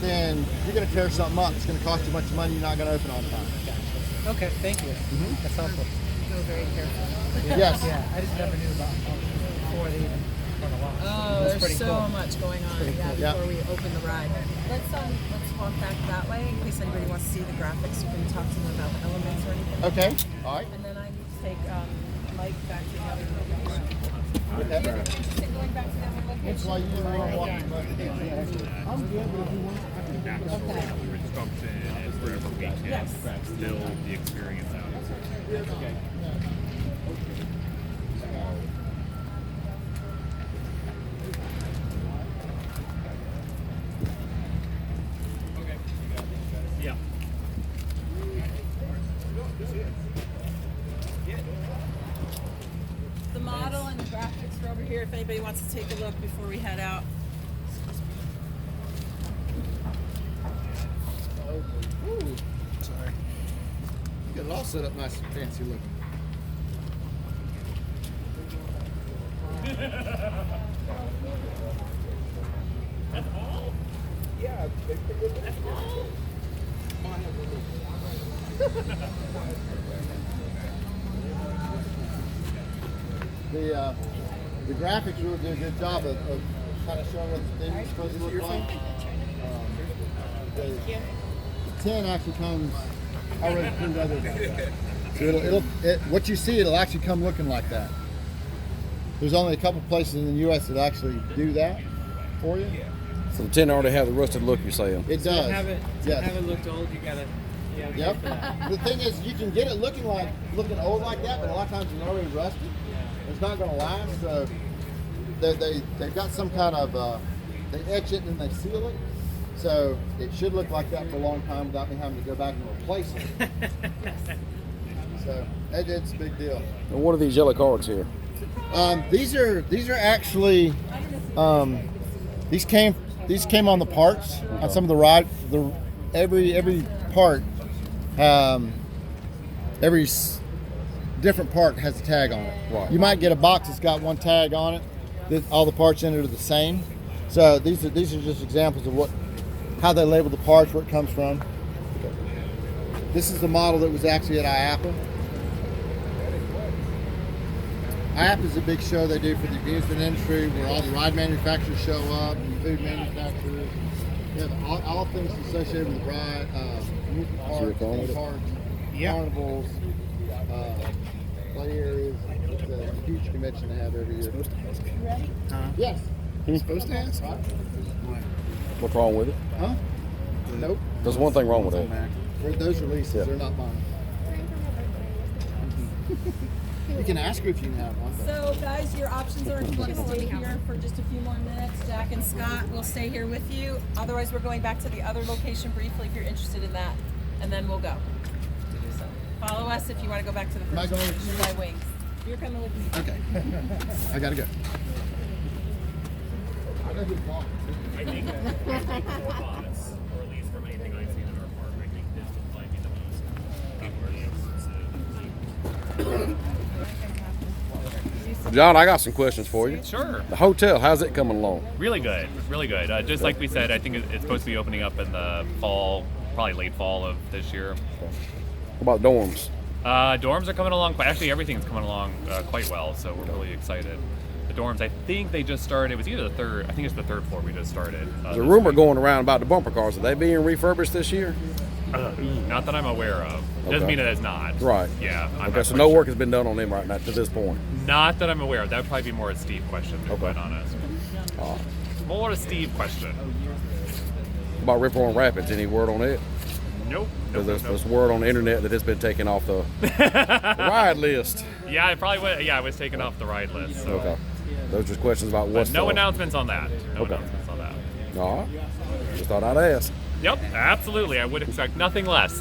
Speaker 3: then you're going to tear something up. It's going to cost you a bunch of money. You're not going to open on time.
Speaker 10: Okay, thank you. That's helpful.
Speaker 7: Go very carefully.
Speaker 3: Yes.
Speaker 10: Yeah, I just never knew about before they even went along.
Speaker 7: Oh,
Speaker 10: That's
Speaker 7: there's
Speaker 10: pretty
Speaker 7: so
Speaker 10: cool.
Speaker 7: much going on.
Speaker 10: Pretty
Speaker 7: Yeah,
Speaker 10: cool.
Speaker 7: before we open the ride. Let's walk back that way in case anybody wants to see the graphics. You can talk to them about the elements or anything.
Speaker 3: Okay. All right.
Speaker 7: And then I need to take Mike back to the other location.
Speaker 3: Okay.
Speaker 7: Do you have any interest in going back to the other location?
Speaker 3: That's why you don't want to walk too much.
Speaker 9: I'm good, but if you want, I can
Speaker 7: Okay.
Speaker 11: Ridge Junction and wherever we can,
Speaker 7: Yes.
Speaker 11: still the experience out.
Speaker 3: Okay.
Speaker 11: Yeah.
Speaker 7: The model and the graphics are over here if anybody wants to take a look before we head out.
Speaker 3: Ooh. Sorry. You got it all set up nice and fancy looking.
Speaker 11: That's all?
Speaker 3: Yeah,
Speaker 11: That's all?
Speaker 3: the graphics really do a good job of kind of showing what the thing is supposed to look like. The 10 actually comes already pre-weathered. So what you see, it'll actually come looking like that. There's only a couple places in the U.S. that actually do that for you.
Speaker 1: So the 10 already have the rusted look, you're saying?
Speaker 3: It does.
Speaker 4: Have it
Speaker 3: Yes.
Speaker 4: looked old, you gotta
Speaker 3: Yep.
Speaker 4: go for that.
Speaker 3: The thing is, you can get it looking old like that, but a lot of times it's already rusted. It's not going to last. So they've got some kind of they etch it and then they seal it, so it should look like that for a long time without me having to go back and replace it. So it's a big deal.
Speaker 1: And what are these yellow cards here?
Speaker 3: These are actually these came on the parts on some of the ride. Every part, different part has a tag on it.
Speaker 1: Right.
Speaker 3: You might get a box that's got one tag on it. All the parts in it are the same. So these are just examples of how they label the parts, where it comes from. This is the model that was actually at IAAPA. IAAPA is a big show they do for the amusement industry, where all the ride manufacturers show up, and food manufacturers. Yeah, all things associated with ride, amusement parks, theme parks, carnivals, play areas. It's a huge convention to have every year.
Speaker 10: You ready?
Speaker 3: Yes.
Speaker 6: You're supposed to ask?
Speaker 1: What's wrong with it?
Speaker 3: Huh? Nope.
Speaker 1: There's one thing wrong with it.
Speaker 3: Those releases, they're not mine. You can ask her if you can have one.
Speaker 7: So guys, your options are if you want to stay here for just a few more minutes, Jack and Scott will stay here with you. Otherwise, we're going back to the other location briefly if you're interested in that, and then we'll go. So follow us if you want to go back to the
Speaker 3: Am I
Speaker 7: first
Speaker 3: going with you?
Speaker 7: by wings. You're coming with me.
Speaker 3: Okay. I gotta go.
Speaker 11: I think 4 bots, or at least from anything I've seen in our park, I think this might be the most immersive.
Speaker 1: John, I got some questions for you.
Speaker 11: Sure.
Speaker 1: The hotel, how's it coming along?
Speaker 11: Really good, really good. Just like we said, I think it's supposed to be opening up in the fall, probably late fall of this year.
Speaker 1: What about dorms?
Speaker 11: Dorms are coming along. Actually, everything's coming along quite well, so we're really excited. The dorms, I think they just started. It was either the third. I think it's the third floor we just started.
Speaker 1: There's a rumor going around about the bumper cars. Are they being refurbished this year?
Speaker 11: Not that I'm aware of. Doesn't
Speaker 1: Okay.
Speaker 11: mean it is not.
Speaker 1: Right.
Speaker 11: Yeah. I'm
Speaker 1: Okay,
Speaker 11: not
Speaker 1: so
Speaker 11: quite
Speaker 1: no
Speaker 11: sure.
Speaker 1: work has been done on them right now to this point.
Speaker 11: Not that I'm aware of. That would probably be more a Steve question, to be quite honest. More a Steve question.
Speaker 1: About Rip Roaring Rapids, any word on it?
Speaker 11: Nope.
Speaker 1: Because there's word on the internet that it's been taken off the ride list.
Speaker 11: Yeah, it probably was. Yeah, it was taken off the ride list. So.
Speaker 1: Okay. Those are just questions about
Speaker 11: But
Speaker 1: what's
Speaker 11: no
Speaker 1: the-
Speaker 11: announcements on that. No
Speaker 1: Okay.
Speaker 11: announcements on that.
Speaker 1: All right. Just thought I'd ask.
Speaker 11: Yep, absolutely. I would expect nothing less.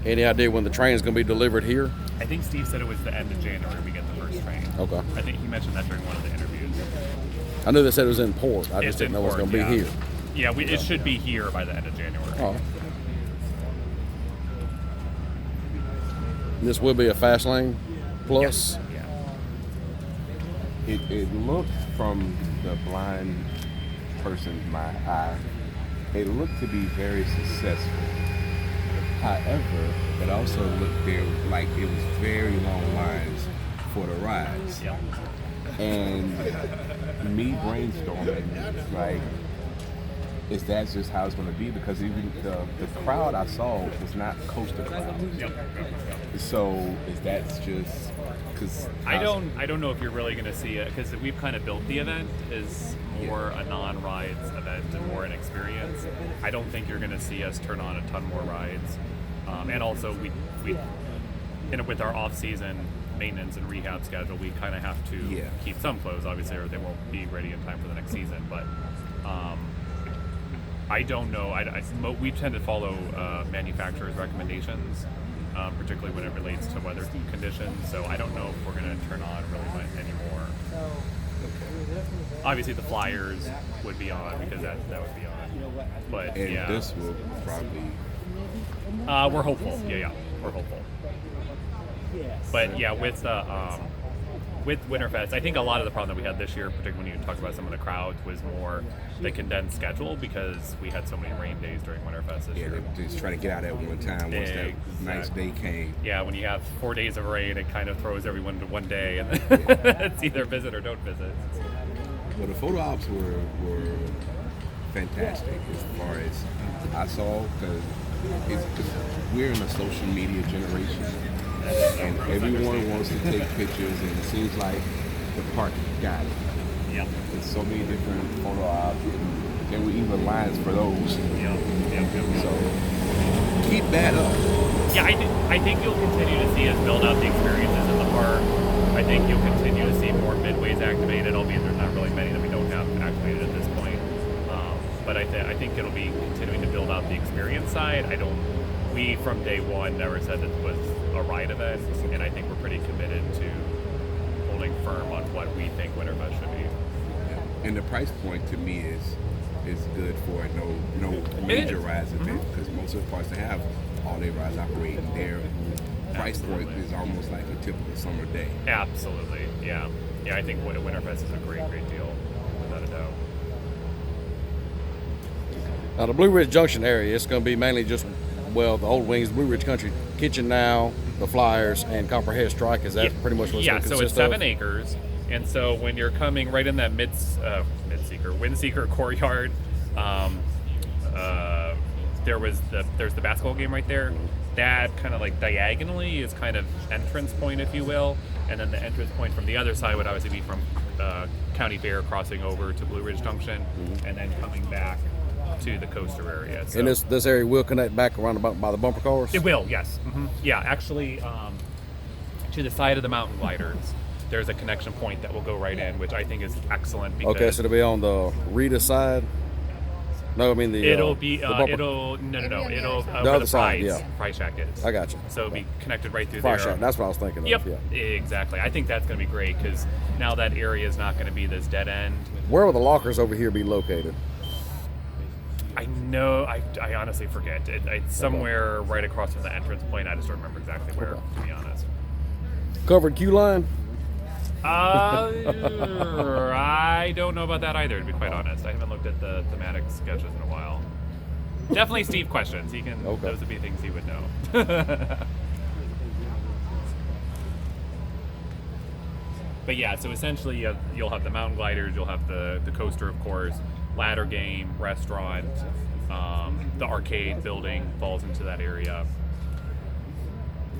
Speaker 1: Any idea when the train's going to be delivered here?
Speaker 11: I think Steve said it was the end of January we get the first train.
Speaker 1: Okay.
Speaker 11: I think he mentioned that during one of the interviews.
Speaker 1: I knew they said it was in port. I just
Speaker 11: It's
Speaker 1: didn't know
Speaker 11: in
Speaker 1: it was
Speaker 11: port,
Speaker 1: going to be
Speaker 11: yeah.
Speaker 1: here.
Speaker 11: Yeah, it should be here by the end of January.
Speaker 1: Oh. This will be a fast lane plus.
Speaker 11: Yeah.
Speaker 5: It looked from the blind person's eye, it looked to be very successful. However, it also looked there like it was very long lines for the rides.
Speaker 11: Yeah.
Speaker 5: And me brainstorming, like, is that just how it's going to be? Because even the crowd I saw was not coaster crowd.
Speaker 11: Yep.
Speaker 5: So is that just because
Speaker 11: I don't know if you're really going to see it because we've kind of built the event as more a non-rides event and more an experience. I don't think you're going to see us turn on a ton more rides, and also we with our off-season maintenance and rehab schedule, we kind of have to keep some clothes obviously, or they won't be ready in time for the next season. But I don't know. We tend to follow manufacturers' recommendations. Particularly when it relates to weather conditions. So I don't know if we're going to turn on really much anymore. Obviously the flyers would be on because that would be on. But
Speaker 5: this will probably...
Speaker 11: we're hopeful. Yeah, we're hopeful. But yeah, with Winterfest, I think a lot of the problem that we had this year, particularly when you talk about some of the crowds, was more the condensed schedule because we had so many rain days during Winterfest this year.
Speaker 5: They just try to get out at one time once that nice day came.
Speaker 11: Yeah, when you have 4 days of rain, it kind of throws everyone to one day, and it's either visit or don't visit.
Speaker 5: Well, the photo ops were fantastic as far as I saw, because we're in a social media generation. And everyone wants to take pictures, and it seems like the park got it.
Speaker 11: Yep.
Speaker 5: There's so many different photo ops. There were even lines for those.
Speaker 11: Yeah.
Speaker 5: So keep that up.
Speaker 11: Yeah, I think you'll continue to see us build out the experiences in the park. I think you'll continue to see more midways activated, albeit there's not really many that we don't have activated at this point. But I think it'll be continuing to build out the experience side. We from day one never said that it was a ride event, and I think we're pretty committed to holding firm on what we think Winterfest should be.
Speaker 5: And the price point to me is good for no major rides event, because most of the parks that have all day rides operating, their price point is almost like a typical summer day.
Speaker 11: Absolutely, yeah. I think Winterfest is a great deal, without a doubt.
Speaker 1: Now the Blue Ridge Junction area, it's going to be mainly just, well, the old wings, Blue Ridge Country Kitchen now, the Flyers, and Copperhead Strike. Is that pretty much what it's going to consist of?
Speaker 11: Yeah, so it's 7 acres. And so when you're coming right in that Windseeker courtyard, there's the basketball game right there. That kind of like diagonally is kind of entrance point, if you will. And then the entrance point from the other side would obviously be from County Fair, crossing over to Blue Ridge Junction, and then coming back to the coaster area. So,
Speaker 1: and this area will connect back around by the bumper cars?
Speaker 11: It will, yes. Yeah, actually, to the side of the mountain gliders, there's a connection point that will go right in, which I think is excellent. Because
Speaker 1: okay, so it'll be on the Rita side? No, I mean the.
Speaker 11: It'll be. It'll where the
Speaker 1: side, yeah.
Speaker 11: Fry Shack is.
Speaker 1: I got you.
Speaker 11: So it'll be connected right through
Speaker 1: Fry
Speaker 11: there.
Speaker 1: Shack. That's what I was thinking of.
Speaker 11: Yep.
Speaker 1: Yeah.
Speaker 11: Exactly. I think that's going to be great because now that area is not going to be this dead end.
Speaker 1: Where will the lockers over here be located?
Speaker 11: I know. I honestly forget. It's somewhere right across from the entrance point. I just don't remember exactly where, to be honest.
Speaker 1: Covered queue line?
Speaker 11: I don't know about that either, to be quite honest. I haven't looked at the thematic sketches in a while. Definitely Steve questions. He can. Okay. Those would be things he would know. But yeah, so essentially you'll have the mountain gliders, you'll have the coaster, of course, ladder game, restaurant, the arcade building falls into that area.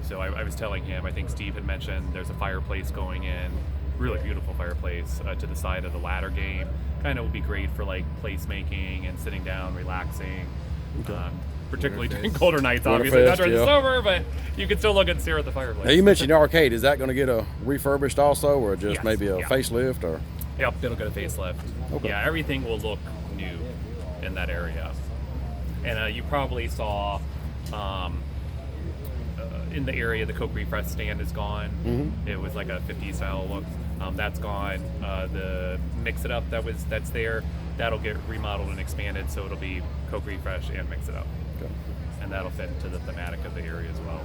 Speaker 11: So I was telling him, I think Steve had mentioned there's a fireplace going in, really beautiful fireplace to the side of the ladder game. Kind of would be great for like placemaking and sitting down, relaxing.
Speaker 1: Okay.
Speaker 11: Particularly during colder nights, obviously. Not during the summer, but you can still look and stare at the fireplace.
Speaker 1: Now you mentioned the arcade. Is that going to get a refurbished also, or just maybe a facelift? Or?
Speaker 11: Yep, it'll get a facelift. Okay. Yeah, everything will look new in that area. And you probably saw in the area the Coke Refresh stand is gone. Mm-hmm. It was like a 50s style look. That's gone. The Mix It Up that's there, that'll get remodeled and expanded, so it'll be Coke Refresh and Mix It Up. Okay. And that'll fit into the thematic of the area as well.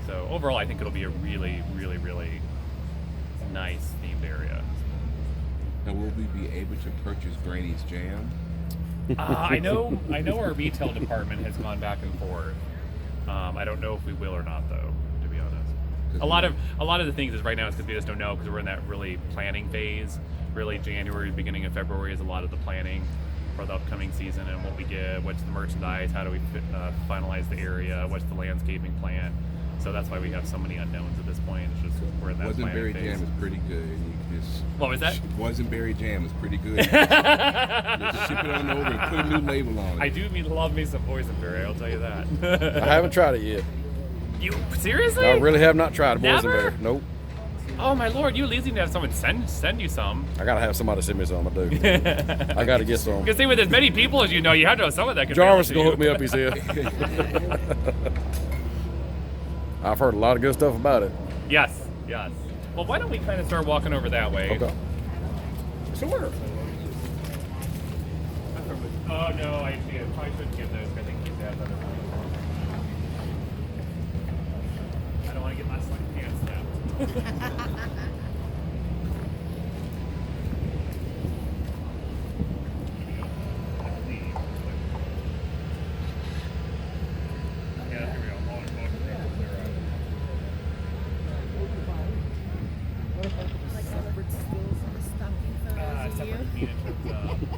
Speaker 11: So overall, I think it'll be a really, really, really nice themed area.
Speaker 5: Now, will we be able to purchase Granny's Jam?
Speaker 11: I know our retail department has gone back and forth. I don't know if we will or not, though, to be honest. A lot of the things is right now is because we just don't know, because we're in that really planning phase. Really, January, beginning of February is a lot of the planning for the upcoming season and what we get, what's the merchandise, how do we finalize the area, what's the landscaping plan. So that's why we have so many unknowns at this point. It's just we're in that planning phase.
Speaker 5: Boysenberry Jam is pretty good. You just
Speaker 11: what was that?
Speaker 5: Boysenberry Jam is pretty good. Just ship it on over and put a new label on it.
Speaker 11: I do love me some boysenberry, I'll tell you that.
Speaker 1: I haven't tried it yet.
Speaker 11: You seriously?
Speaker 1: I really have not tried
Speaker 11: Never?
Speaker 1: boysenberry. Nope.
Speaker 11: Oh my lord, you at least need to have someone send you some.
Speaker 1: I gotta have somebody send me some. I do. I gotta get some.
Speaker 11: Because see, with as many people as you know, you have to have someone that can.
Speaker 1: Jarvis is gonna hook me up. He said. I've heard a lot of good stuff about it.
Speaker 11: Yes. Well, why don't we kind of start walking over that way?
Speaker 1: Okay.
Speaker 11: Sure. Oh no, I probably shouldn't give those. I think these have other ones. I don't want to get my pants down.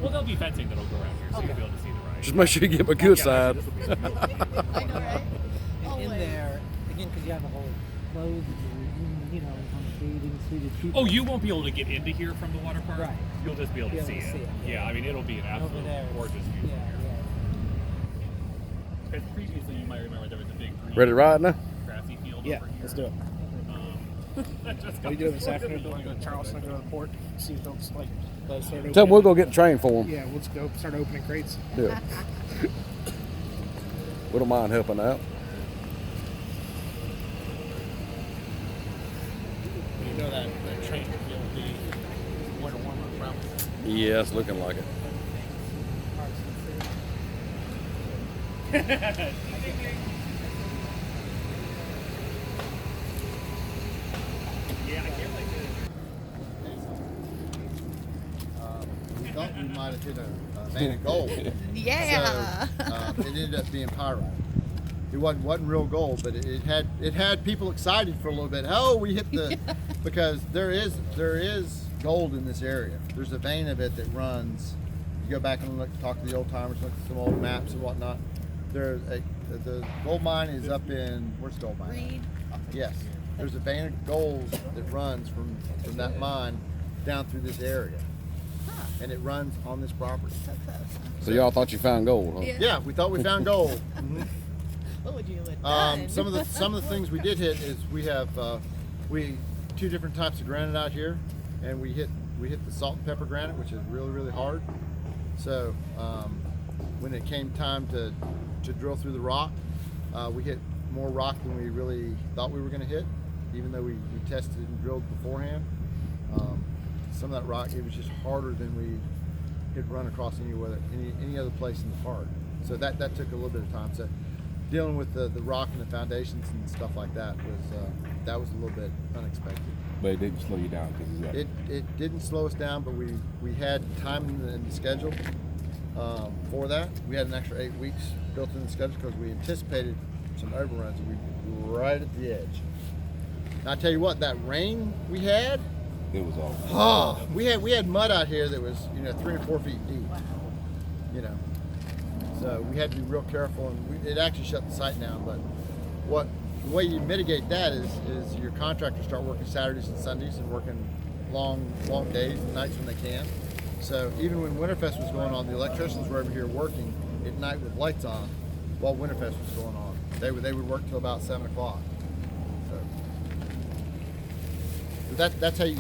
Speaker 11: Well, there'll be fencing that'll go around here, so you'll be able to see the ride.
Speaker 1: Just make sure you get my good side.
Speaker 10: I know, right? In there, again, because you have a whole clothes, on the didn't see the people.
Speaker 11: Oh, you won't be able to get into here from the water park?
Speaker 10: Right.
Speaker 11: You'll just be able to see it. Yeah, I mean, it'll be an absolute gorgeous view. Because previously, you might remember there was a big green
Speaker 1: Ready to ride now?
Speaker 11: grassy field
Speaker 9: Yeah,
Speaker 11: over here.
Speaker 9: let's do it.
Speaker 11: That just
Speaker 9: What are you
Speaker 11: got
Speaker 9: doing this
Speaker 11: sorted.
Speaker 9: afternoon? Do you want to go to Charleston, go to the port, see if they'll like let us start opening?
Speaker 1: Tell them we'll go get the train for them.
Speaker 9: Yeah, we'll just go start opening crates.
Speaker 1: Yeah. We don't mind helping out.
Speaker 9: You know that train will be winter warmer, probably.
Speaker 1: Yeah, it's looking like it.
Speaker 3: We thought we might have hit a vein of gold.
Speaker 12: Yeah.
Speaker 3: So, it ended up being pyrite. It wasn't real gold, but it had people excited for a little bit. Oh, we hit the because there is gold in this area. There's a vein of it that runs. You go back and talk to the old timers, look at some old maps and whatnot. The gold mine is up in where's the gold mine?
Speaker 12: Reed.
Speaker 3: Yes. There's a vein of gold that runs from that mine down through this area. And it runs on this property.
Speaker 12: So close.
Speaker 1: So y'all thought you found gold, huh?
Speaker 3: Yeah, we thought we found gold. Mhm.
Speaker 12: What would you have done?
Speaker 3: Some of the things we did hit is we have two different types of granite out here, and we hit the salt and pepper granite, which is really hard. So when it came time to drill through the rock, we hit more rock than we really thought we were going to hit, even though we tested and drilled beforehand. Some of that rock, it was just harder than we had run across any other place in the park. So that took a little bit of time. So dealing with the rock and the foundations and stuff like that was a little bit unexpected.
Speaker 5: But it didn't slow you down because
Speaker 3: It didn't slow us down, but we had time in the schedule for that. We had an extra 8 weeks built in the schedule because we anticipated some overruns, and we were right at the edge. And I tell you what, that rain we had,
Speaker 5: it was awful.
Speaker 3: oh, we had mud out here that was 3 or 4 feet deep. So we had to be real careful, and it actually shut the site down. But the way you mitigate that is your contractors start working Saturdays and Sundays and working long days and nights when they can. So even when Winterfest was going on, the electricians were over here working at night with lights on while Winterfest was going on. They would work till about 7 o'clock. So that's how you.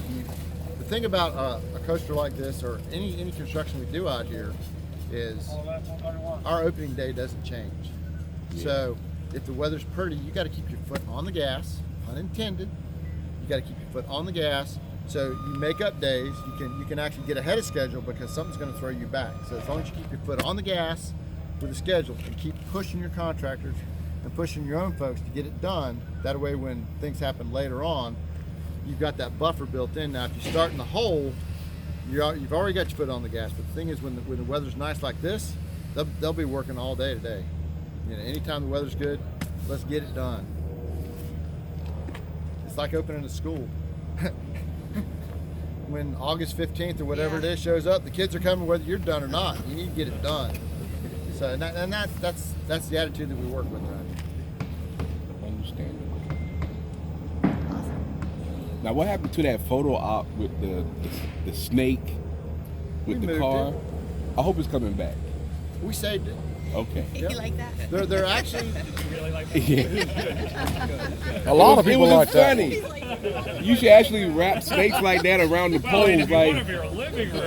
Speaker 3: The thing about a coaster like this, or any construction we do out here, is our opening day doesn't change. Yeah. So if the weather's pretty, you got to keep your foot on the gas. Unintended. You got to keep your foot on the gas. So you make up days. You can actually get ahead of schedule because something's going to throw you back. So as long as you keep your foot on the gas with the schedule and keep pushing your contractors and pushing your own folks to get it done, that way when things happen later on, you've got that buffer built in. Now if you start in the hole, you've already got your foot on the gas. But the thing is, when the weather's nice like this, they'll be working all day today. Anytime the weather's good, let's get it done. It's like opening a school. When August 15th or whatever it is shows up, the kids are coming whether you're done or not. You need to get it done. So that's the attitude that we work with around here.
Speaker 5: Understandable. Now, what happened to that photo op with the snake with the car? I hope it's coming back.
Speaker 3: We saved it.
Speaker 5: Okay.
Speaker 12: You like that?
Speaker 3: They're actually.
Speaker 11: Really like that?
Speaker 1: A lot of people like that.
Speaker 5: It was funny. You should actually wrap snakes like that around the poles,
Speaker 11: One
Speaker 5: like.
Speaker 11: of your living room.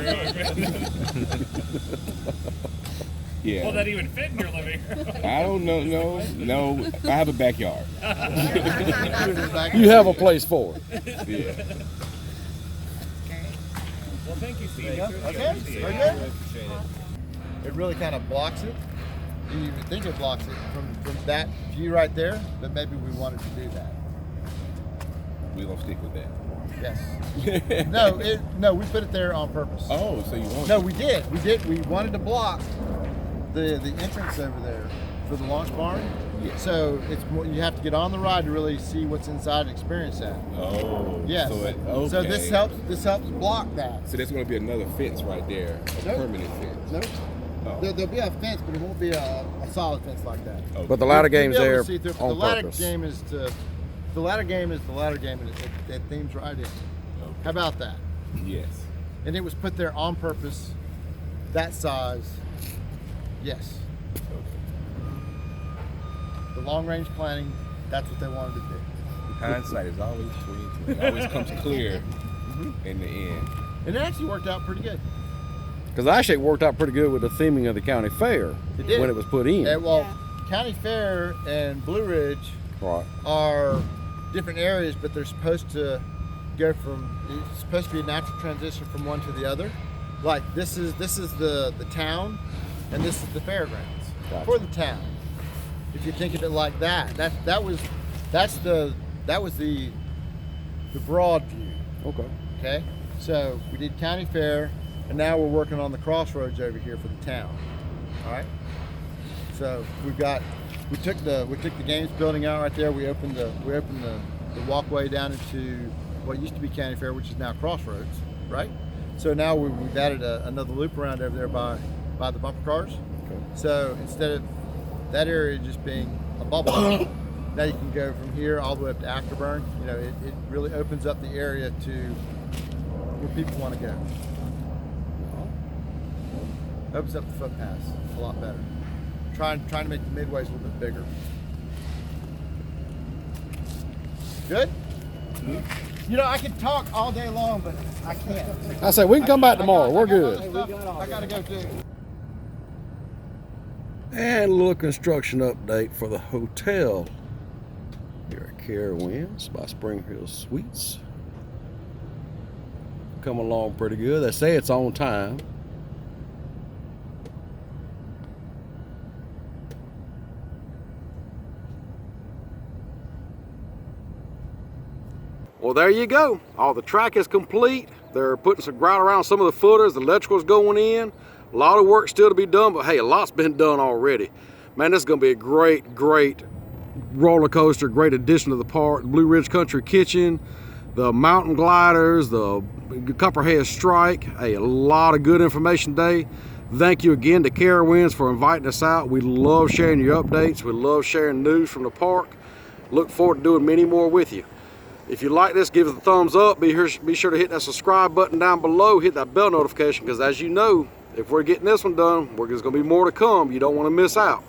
Speaker 5: Yeah.
Speaker 11: Will that even fit in your living room?
Speaker 5: I don't know. No. I have a backyard.
Speaker 1: You have a place for it.
Speaker 5: Yeah.
Speaker 11: Well, thank you, Steve.
Speaker 3: Okay. Very good. It really kind of blocks it. You even think it blocks it from that view right there, but maybe we wanted to do that.
Speaker 5: We're gonna stick with that.
Speaker 3: Yes. No, we put it there on purpose.
Speaker 5: Oh, so you want?
Speaker 3: No, we did. We wanted to block the entrance over there for the launch barn.
Speaker 5: Yeah.
Speaker 3: So it's more, you have to get on the ride to really see what's inside and experience that.
Speaker 5: Oh.
Speaker 3: Yes.
Speaker 5: Okay.
Speaker 3: So this helps block that.
Speaker 5: So there's gonna be another fence right there, a permanent fence.
Speaker 3: Nope.
Speaker 5: Oh.
Speaker 3: There'll be a fence, but it won't be a solid fence like that.
Speaker 5: Okay.
Speaker 1: But the ladder game's
Speaker 3: You'll be
Speaker 1: there
Speaker 3: able to see through.
Speaker 1: on
Speaker 3: The ladder
Speaker 1: purpose.
Speaker 3: game is to the ladder game is the ladder game, and it themes right in. How about that?
Speaker 5: Yes.
Speaker 3: And it was put there on purpose, that size. Yes. The long range planning, that's what they wanted to do.
Speaker 5: Hindsight is always 20/20. It always comes clear in the end.
Speaker 3: And it actually worked out pretty good.
Speaker 1: Because actually it worked out pretty good with the theming of the county fair
Speaker 3: It did.
Speaker 1: when it was put in.
Speaker 3: Well, County Fair and Blue Ridge
Speaker 1: Right.
Speaker 3: are different areas, but they're supposed to go from, it's supposed to be a natural transition from one to the other. Like this is the town, and this is the fairgrounds for the town. If you think of it like that, that was the broad view.
Speaker 1: Okay.
Speaker 3: Okay. So we did County Fair, and now we're working on the crossroads over here for the town. All right. So we took the games building out right there. We opened the walkway down into what used to be County Fair, which is now Crossroads, right? So now we've added another loop around over there by the bumper cars.
Speaker 1: Okay.
Speaker 3: So instead of that area just being a bubble, now you can go from here all the way up to Afterburn. You know, it really opens up the area to where people want to go. Opens up the footpaths a lot better. Trying to make the midways a little bit bigger. Good? You know, I could talk all day long, but I can't.
Speaker 1: I say we can come back tomorrow. We're good.
Speaker 3: I gotta go too.
Speaker 1: And a little construction update for the hotel here at Carowinds by SpringHill Suites. Come along pretty good. They say it's on time. Well, there you go. All the track is complete. They're putting some grout around some of the footers. The electrical's going in. A lot of work still to be done, but hey, a lot's been done already. Man, this is going to be a great, great roller coaster, great addition to the park. Blue Ridge Country Kitchen, the mountain gliders, the Copperhead Strike. Hey, a lot of good information today. Thank you again to Carowinds for inviting us out. We love sharing your updates. We love sharing news from the park. Look forward to doing many more with you. If you like this, give us a thumbs up. Be sure to hit that subscribe button down below. Hit that bell notification, because as you know, if we're getting this one done, there's going to be more to come. You don't want to miss out.